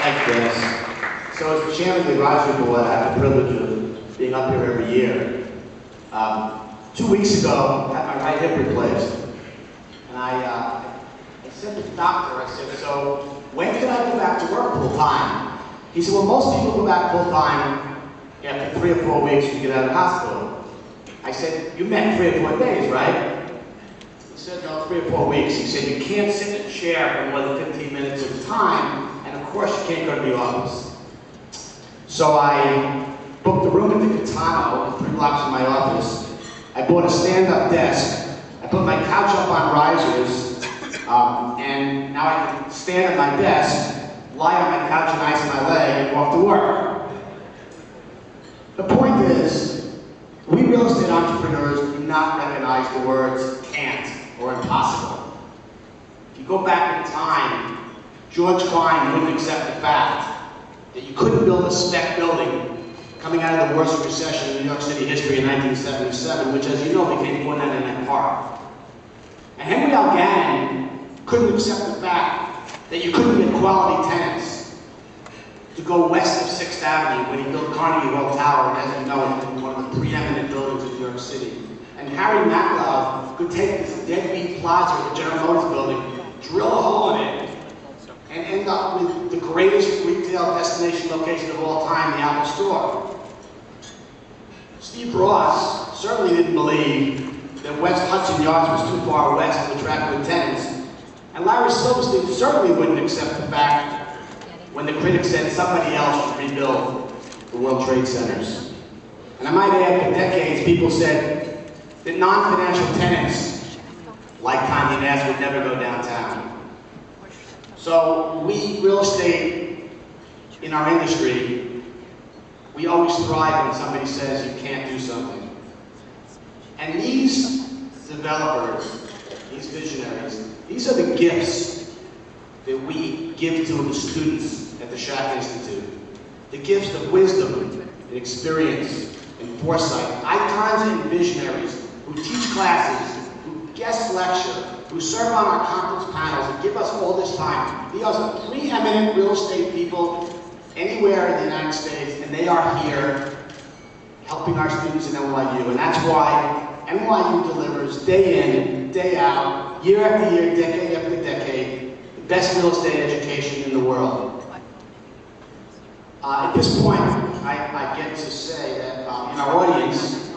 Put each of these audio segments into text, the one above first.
Thank you, Dennis. So as the chairman of the advisory board, I have the privilege of being up here every year. 2 weeks ago, I had my right hip replaced. And I said to the doctor, I said, so when can I go back to work full time? He said, well, most people go back full time after 3 or 4 weeks you get out of the hospital. I said, you meant 3 or 4 days, right? He said, no, 3 or 4 weeks. He said, you can't sit in a chair for more than 15 minutes at a time, and of course you can't go to the office. So I booked a room at the Katano, 3 blocks from my office. I bought a stand-up desk. I put my couch up on risers, and now I can stand at my desk, lie on my couch and ice my leg, and walk to work. The point is, we real estate entrepreneurs do not recognize the words can't or impossible. If you go back in time, George Klein wouldn't accept the fact that you couldn't build a spec building coming out of the worst recession in New York City history in 1977, which, as you know, became 499 Park. And Henry L. Gannon couldn't accept the fact that you couldn't get quality tenants to go west of 6th Avenue when he built Carnegie Hall Tower, and as you know, it's one of the preeminent buildings in New York City. And Harry Maclov could take this deadbeat plaza at the General Motors building, drill a hole in it, and end up with the greatest retail destination location of all time, the Apple Store. Steve Ross certainly didn't believe that West Hudson Yards was too far west to attract good tenants. And Larry Silverstein certainly wouldn't accept the fact when the critics said somebody else should rebuild the World Trade Centers. And I might add, for decades, people said that non-financial tenants, like Kanye West, would never go downtown. So we, real estate, in our industry, we always thrive when somebody says you can't do something. And these developers, these visionaries, these are the gifts that we give to the students at the Shack Institute. The gifts of wisdom and experience and foresight. Icons and visionaries who teach classes, who guest lecture, who serve on our conference panels and give us all this time. These are preeminent real estate people anywhere in the United States, and they are here helping our students in NYU. And that's why NYU delivers day in, day out, year after year, decade after decade, the best real estate education in the world. At this point, I get to say that in our audience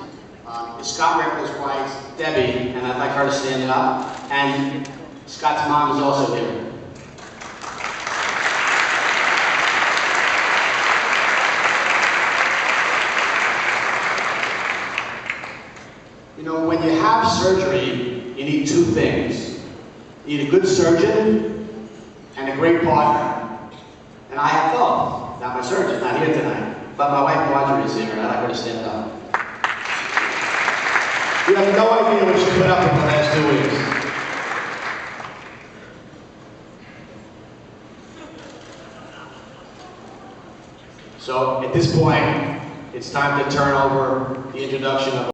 is Scott Rippler's wife, Debbie, and I'd like her to stand up. And Scott's mom is also here. You know, when you have surgery, you need 2 things. You need a good surgeon and a great partner. And I have both. Now, my surgeon's not here tonight, but my wife Marjorie is here, and I'd like her to stand up. You have no idea what she put up in the last 2 weeks. So, at this point, it's time to turn over the introduction of